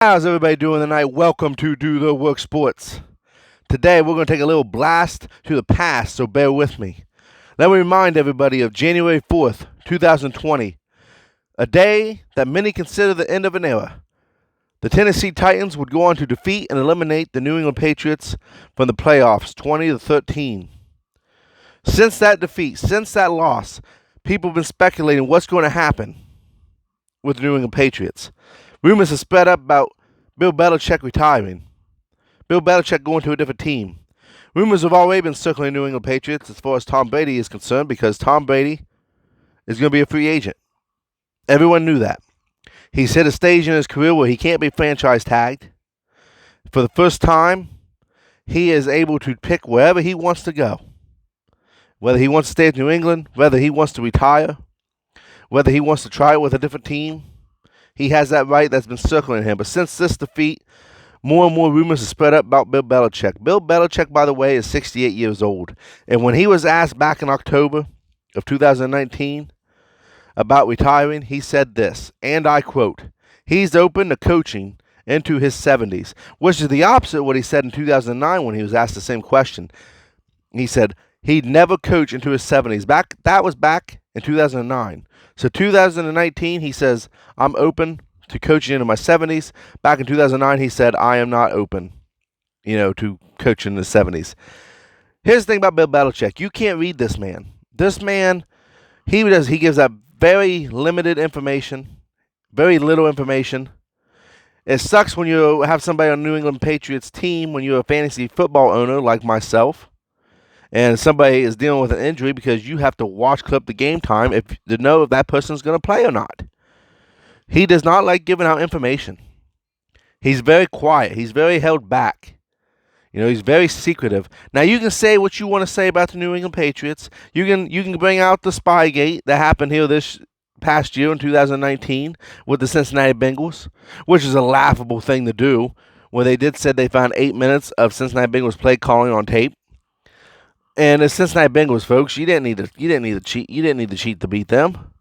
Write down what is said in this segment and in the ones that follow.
How's everybody doing tonight? Welcome to Do the Work Sports. Today we're going to take a little blast to the past, so bear with me. Let me remind everybody of January 4th, 2020, a day that many consider the end of an era. The Tennessee Titans would go on to defeat and eliminate the New England Patriots from the playoffs 20-13. Since that defeat, since that loss, people have been speculating what's going to happen with the New England Patriots. Rumors have spread up about Bill Belichick retiring, Bill Belichick going to a different team. Rumors have already been circling New England Patriots as far as Tom Brady is concerned because Tom Brady is going to be a free agent. Everyone knew that. He's hit a stage in his career where he can't be franchise tagged. For the first time, he is able to pick wherever he wants to go. Whether he wants to stay at New England, whether he wants to retire, whether he wants to try it with a different team. He has that right that's been circling him. But since this defeat, more and more rumors have spread up about Bill Belichick. Bill Belichick, by the way, is 68 years old. And when he was asked back in October of 2019 about retiring, he said this, and I quote, "He's open to coaching into his 70s," which is the opposite of what he said in 2009 when he was asked the same question. He said he'd never coach into his 70s. That was back in 2009. So 2019, he says, I'm open to coaching into my 70s. Back in 2009, he said, I am not open, to coaching in the 70s. Here's the thing about Bill Belichick. You can't read this man. This man, he gives out very limited information, very little information. It sucks when you have somebody on New England Patriots team, when you're a fantasy football owner like myself, and somebody is dealing with an injury because you have to watch clip the game time to know if that person's going to play or not. He does not like giving out information. He's very quiet. He's very held back. He's very secretive. Now, you can say what you want to say about the New England Patriots. You can bring out the Spygate that happened here this past year in 2019 with the Cincinnati Bengals, which is a laughable thing to do, where they said they found 8 minutes of Cincinnati Bengals play calling on tape. And the Cincinnati Bengals, folks, you didn't need to cheat. You didn't need to cheat to beat them.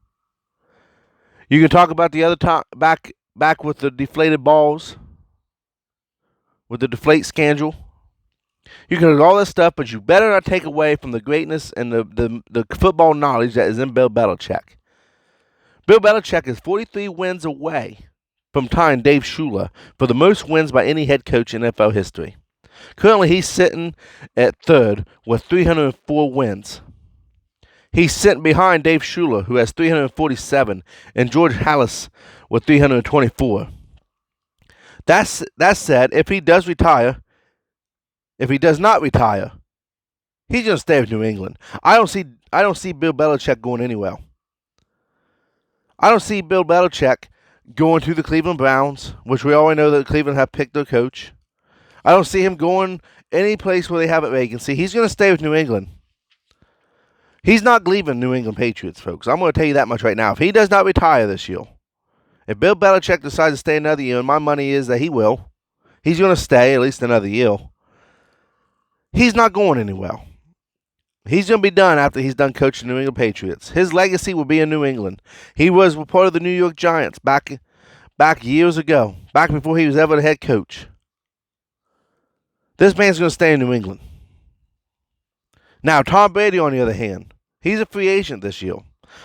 You can talk about the other time back with the deflated balls, with the deflate scandal. You can do all this stuff, but you better not take away from the greatness and the football knowledge that is in Bill Belichick. Bill Belichick is 43 wins away from tying Dave Shula for the most wins by any head coach in NFL history. Currently, he's sitting at third with 304 wins. He's sitting behind Dave Shula, who has 347, and George Halas with 324. That said, if he does not retire, he's going to stay with New England. I don't see Bill Belichick going anywhere. I don't see Bill Belichick going to the Cleveland Browns, which we already know that Cleveland have picked their coach. I don't see him going any place where they have a vacancy. He's going to stay with New England. He's not leaving New England Patriots, folks. I'm going to tell you that much right now. If he does not retire this year, if Bill Belichick decides to stay another year, and my money is that he will, he's going to stay at least another year. He's not going anywhere. He's going to be done after he's done coaching the New England Patriots. His legacy will be in New England. He was part of the New York Giants back years ago, back before he was ever the head coach. This man's going to stay in New England. Now, Tom Brady, on the other hand, he's a free agent this year.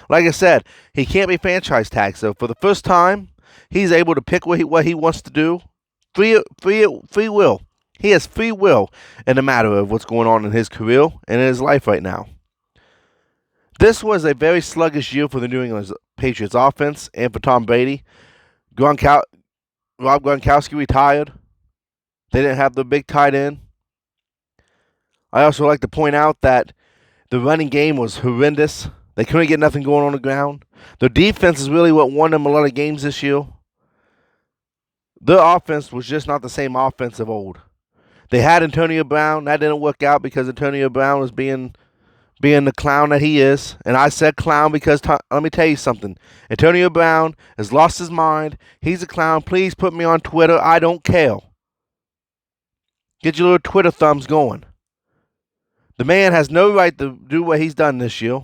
Like I said, he can't be franchise tagged. So for the first time, he's able to pick what he wants to do. Free will. He has free will in the matter of what's going on in his career and in his life right now. This was a very sluggish year for the New England Patriots offense and for Tom Brady. Rob Gronkowski retired. They didn't have the big tight end. I also like to point out that the running game was horrendous. They couldn't get nothing going on the ground. Their defense is really what won them a lot of games this year. Their offense was just not the same offense of old. They had Antonio Brown. That didn't work out because Antonio Brown was being the clown that he is. And I said clown because, let me tell you something. Antonio Brown has lost his mind. He's a clown. Please put me on Twitter. I don't care. Get your little Twitter thumbs going. The man has no right to do what he's done this year.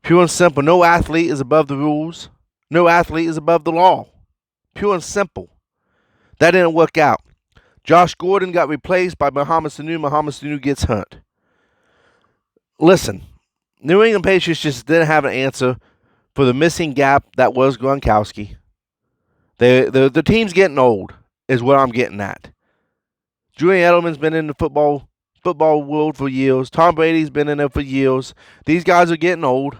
Pure and simple. No athlete is above the rules. No athlete is above the law. Pure and simple. That didn't work out. Josh Gordon got replaced by Mohamed Sanu. Mohamed Sanu gets hurt. Listen, New England Patriots just didn't have an answer for the missing gap that was Gronkowski. The team's getting old, is what I'm getting at. Julian Edelman's been in the football world for years. Tom Brady's been in there for years. These guys are getting old.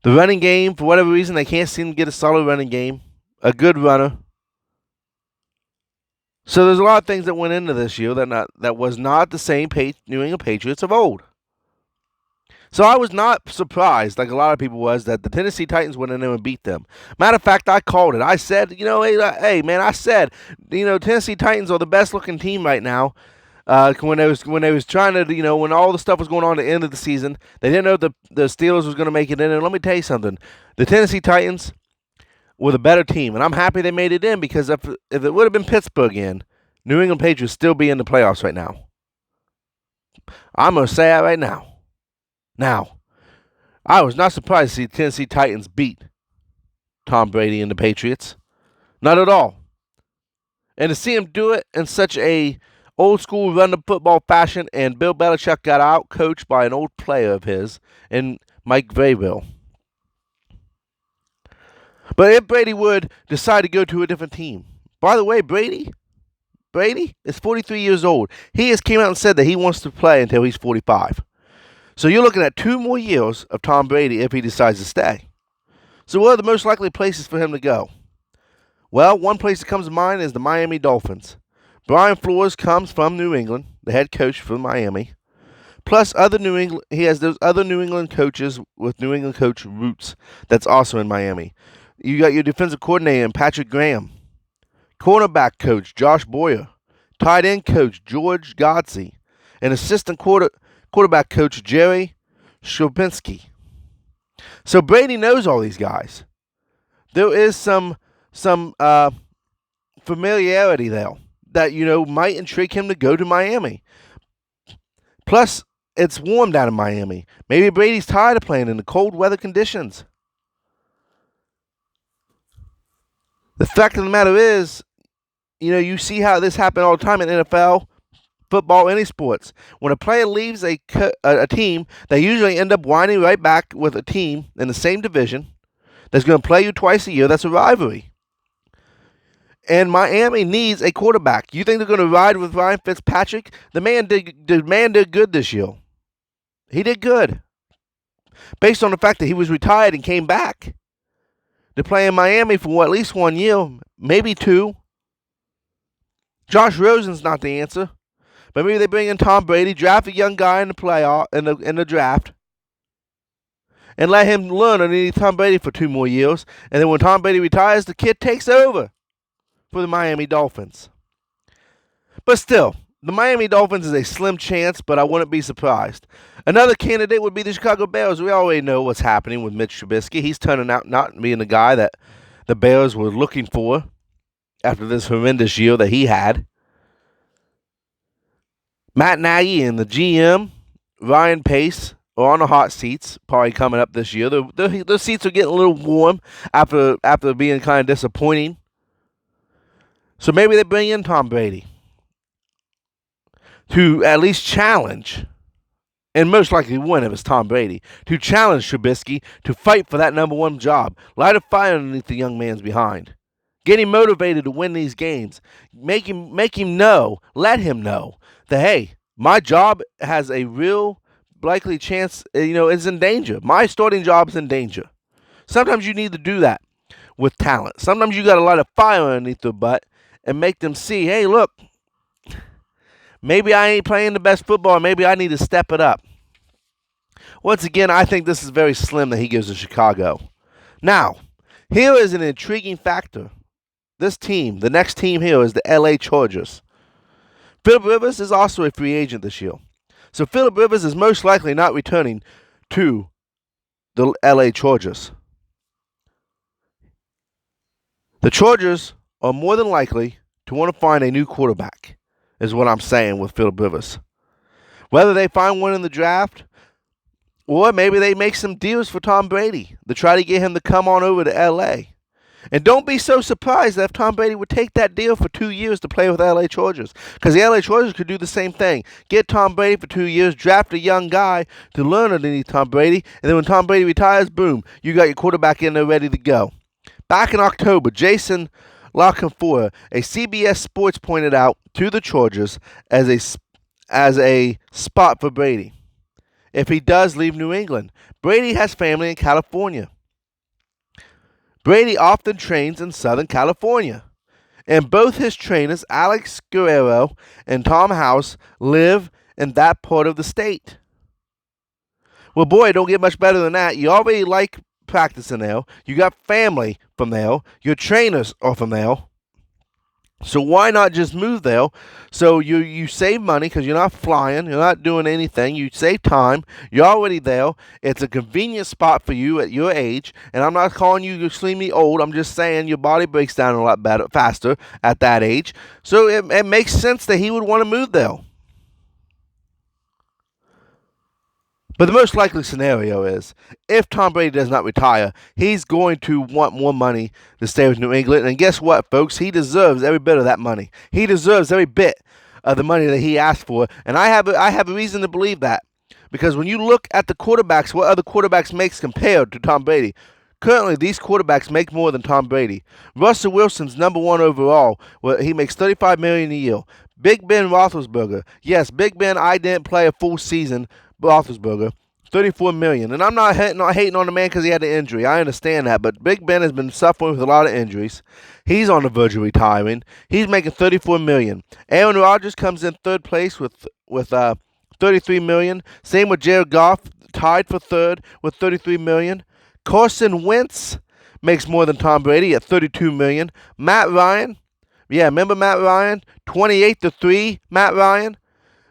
The running game, for whatever reason, they can't seem to get a solid running game. A good runner. So there's a lot of things that went into this year that was not the same New England Patriots of old. So I was not surprised, like a lot of people was, that the Tennessee Titans went in there and beat them. Matter of fact, I called it. I said, hey man, I said, Tennessee Titans are the best looking team right now. When they was trying to, when all the stuff was going on at the end of the season, they didn't know the Steelers was going to make it in. And let me tell you something, the Tennessee Titans were the better team, and I'm happy they made it in, because if it would have been Pittsburgh in, New England Patriots still be in the playoffs right now. I'm going to say that right now. Now, I was not surprised to see the Tennessee Titans beat Tom Brady and the Patriots. Not at all. And to see him do it in such a old school run the football fashion, and Bill Belichick got out coached by an old player of his, and Mike Vrabel. But if Brady would decide to go to a different team, by the way, Brady is 43 years old. He has came out and said that he wants to play until he's 45. So you're looking at 2 more years of Tom Brady if he decides to stay. So what are the most likely places for him to go? Well, one place that comes to mind is the Miami Dolphins. Brian Flores comes from New England, the head coach for Miami. Plus, he has those other New England coaches with New England coach roots that's also in Miami. You got your defensive coordinator, Patrick Graham. Cornerback coach, Josh Boyer. Tight end coach, George Godsey. And assistant quarterback coach, Jerry Shobinski. So Brady knows all these guys. There is some familiarity there that, might intrigue him to go to Miami. Plus, it's warm down in Miami. Maybe Brady's tired of playing in the cold weather conditions. The fact of the matter is, you see how this happens all the time in NFL, football, any sports. When a player leaves a team, they usually end up winding right back with a team in the same division that's going to play you twice a year. That's a rivalry. And Miami needs a quarterback. You think they're going to ride with Ryan Fitzpatrick? The man did good this year. He did good. Based on the fact that he was retired and came back to play in Miami for at least 1 year, maybe 2. Josh Rosen's not the answer. But maybe they bring in Tom Brady, draft a young guy in the draft, and let him learn underneath Tom Brady for 2 more years. And then when Tom Brady retires, the kid takes over for the Miami Dolphins. But still, the Miami Dolphins is a slim chance, but I wouldn't be surprised. Another candidate would be the Chicago Bears. We already know what's happening with Mitch Trubisky. He's turning out not being the guy that the Bears were looking for after this horrendous year that he had. Matt Nagy and the GM, Ryan Pace, are on the hot seats, probably coming up this year. The seats are getting a little warm after being kind of disappointing. So maybe they bring in Tom Brady to at least challenge, and most likely win if it's Tom Brady, to challenge Trubisky to fight for that number 1 job. Light a fire underneath the young man's behind. Get him motivated to win these games. Make him know, let him know that, hey, my job has a real likely chance, is in danger. My starting job is in danger. Sometimes you need to do that with talent. Sometimes you got to light a fire underneath their butt and make them see, hey, look, maybe I ain't playing the best football. Maybe I need to step it up. Once again, I think this is very slim that he goes to Chicago. Now, here is an intriguing factor. This team, the next team here, is the LA Chargers. Phillip Rivers is also a free agent this year. So Phillip Rivers is most likely not returning to the LA Chargers. The Chargers are more than likely to want to find a new quarterback, is what I'm saying with Phillip Rivers. Whether they find one in the draft, or maybe they make some deals for Tom Brady to try to get him to come on over to LA. And don't be so surprised that if Tom Brady would take that deal for 2 years to play with the LA Chargers. Because the LA Chargers could do the same thing. Get Tom Brady for 2 years, draft a young guy to learn underneath Tom Brady, and then when Tom Brady retires, boom, you got your quarterback in there ready to go. Back in October, Jason LaCanfora, a CBS Sports, pointed out to the Chargers as a spot for Brady if he does leave New England. Brady has family in California. Brady often trains in Southern California, and both his trainers, Alex Guerrero and Tom House, live in that part of the state. Well, boy, it don't get much better than that. You already like practicing there. You got family from there. Your trainers are from there. So why not just move there? So you save money because you're not flying, you're not doing anything. You save time. You're already there. It's a convenient spot for you at your age. And I'm not calling you extremely old. I'm just saying your body breaks down a lot better, faster at that age. So it makes sense that he would want to move there. But the most likely scenario is if Tom Brady does not retire, he's going to want more money to stay with New England. And guess what, folks? He deserves every bit of that money. He deserves every bit of the money that he asked for. And I have a reason to believe that. Because when you look at the quarterbacks, what other quarterbacks makes compared to Tom Brady, currently these quarterbacks make more than Tom Brady. Russell Wilson's number one overall. Well, he makes $35 million a year. Big Ben Roethlisberger. Yes, Big Ben, I didn't play a full season. Roethlisberger, $34 million. And I'm not hating on the man because he had an injury. I understand that. But Big Ben has been suffering with a lot of injuries. He's on the verge of retiring. He's making $34 million. Aaron Rodgers comes in third place with $33 million. Same with Jared Goff, tied for third with $33 million. Carson Wentz makes more than Tom Brady at $32 million. Matt Ryan, yeah, remember Matt Ryan? 28-3 Matt Ryan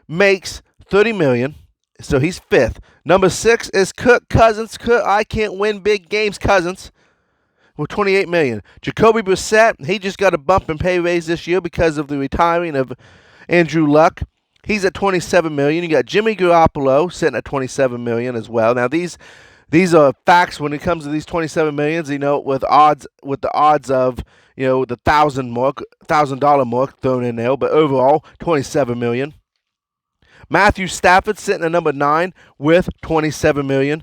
makes $30 million. So he's fifth. Number 6 is Kirk Cousins. I can't win big games, Cousins, with $28 million. Jacoby Brissett, he just got a bump in pay raise this year because of the retiring of Andrew Luck. He's at $27 million. You got Jimmy Garoppolo sitting at $27 million as well. Now these are facts when it comes to these $27 millions. You know, with the odds of the $1,000 mark thrown in there, but overall $27 million. Matthew Stafford sitting at number 9 with $27 million.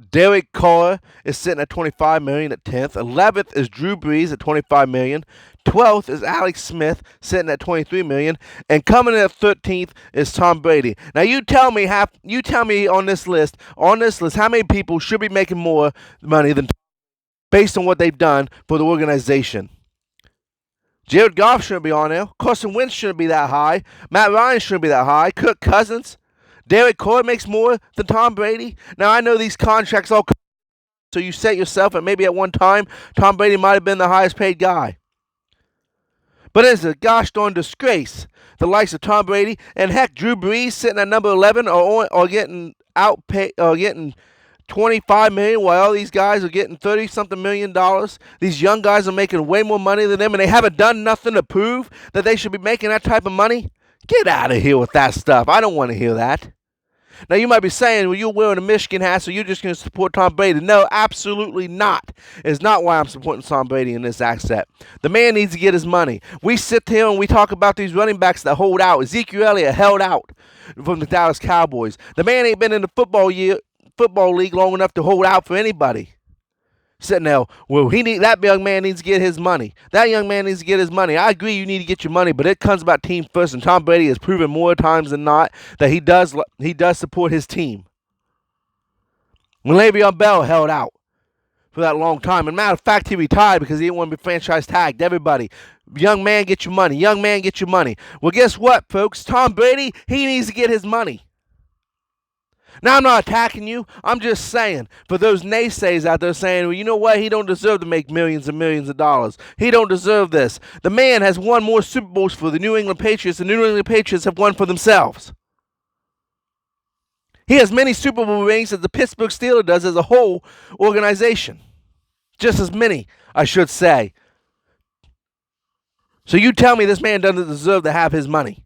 Derek Carr is sitting at $25 million at 10th. 11th is Drew Brees at $25 million. 12th is Alex Smith sitting at $23 million. And coming in at 13th is Tom Brady. Now you tell me on this list, how many people should be making more money than based on what they've done for the organization? Jared Goff shouldn't be on there. Carson Wentz shouldn't be that high. Matt Ryan shouldn't be that high. Kirk Cousins. Derek Carr makes more than Tom Brady. Now, I know these contracts all come, so you set yourself, and maybe at one time, Tom Brady might have been the highest paid guy. But it's a gosh darn disgrace. The likes of Tom Brady and heck, Drew Brees sitting at number 11 or getting outpaid or getting $25 million while all these guys are getting $30-something million. These young guys are making way more money than them, and they haven't done nothing to prove that they should be making that type of money. Get out of here with that stuff. I don't want to hear that. Now, you might be saying, well, you're wearing a Michigan hat, so you're just going to support Tom Brady. No, absolutely not. It's not why I'm supporting Tom Brady in this asset. The man needs to get his money. We sit here and we talk about these running backs that hold out. Ezekiel Elliott held out from the Dallas Cowboys. The man ain't been in the football league long enough to hold out for anybody. Sitting there, well, that young man needs to get his money. That young man needs to get his money. I agree, you need to get your money, but it comes about team first, and Tom Brady has proven more times than not that he does support his team. When Le'Veon Bell held out for that long time, and matter of fact, he retired because he didn't want to be franchise tagged. Everybody, young man, get your money. Young man, get your money. Well, guess what, folks? Tom Brady, he needs to get his money. Now, I'm not attacking you. I'm just saying, for those naysayers out there saying, well, you know what? He don't deserve to make millions and millions of dollars. He don't deserve this. The man has won more Super Bowls for the New England Patriots than the New England Patriots have won for themselves. He has many Super Bowl rings as the Pittsburgh Steelers does as a whole organization. Just as many, I should say. So you tell me this man doesn't deserve to have his money.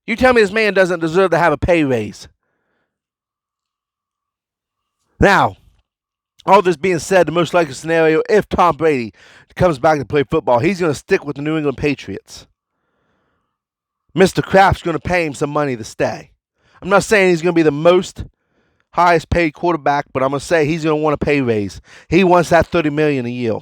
You tell me this man doesn't deserve to have a pay raise. Now, All this being said, the most likely scenario, if Tom Brady comes back to play football, he's going to stick with the New England Patriots. Mr. Kraft's going to pay him some money to stay. I'm not saying he's going to be the most highest paid quarterback, but I'm going to say he's going to want a pay raise. He wants that $30 million a year.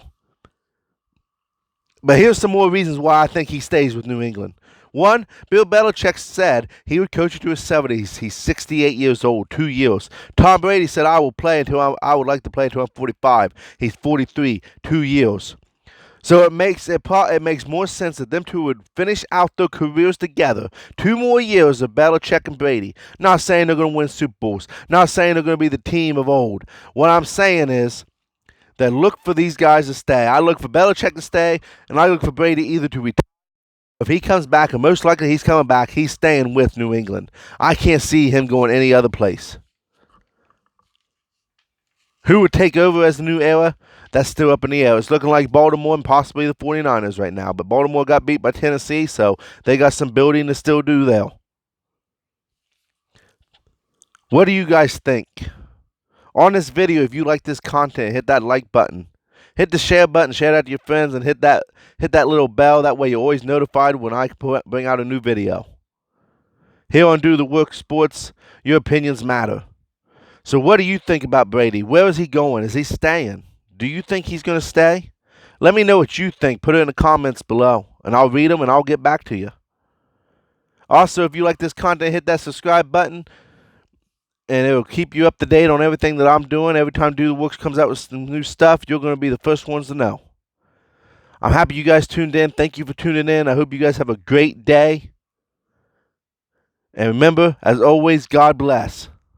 But here's some more reasons why I think he stays with New England. One, Bill Belichick said he would coach you to his 70s. He's 68 years old, 2 years. Tom Brady said, I will play until I would like to play until I'm 45. He's 43, 2 years. So it makes more sense that them two would finish out their careers together. 2 more years of Belichick and Brady. Not saying they're going to win Super Bowls. Not saying they're going to be the team of old. What I'm saying is that look for these guys to stay. I look for Belichick to stay, and I look for Brady either to retire. If he comes back, and most likely he's coming back, he's staying with New England. I can't see him going any other place. Who would take over as the new era? That's still up in the air. It's looking like Baltimore and possibly the 49ers right now. But Baltimore got beat by Tennessee, so they got some building to still do there. What do you guys think? On this video, if you like this content, hit that like button. Hit the share button, share that to your friends, and hit that little bell. That way you're always notified when I bring out a new video. Here on Do the Work Sports, your opinions matter. So what do you think about Brady? Where is he going? Is he staying? Do you think he's going to stay? Let me know what you think. Put it in the comments below, and I'll read them, and I'll get back to you. Also, if you like this content, hit that subscribe button, and it'll keep you up to date on everything that I'm doing. Every time Do the Works comes out with some new stuff, you're going to be the first ones to know. I'm happy you guys tuned in. Thank you for tuning in. I hope you guys have a great day. And remember, as always, God bless.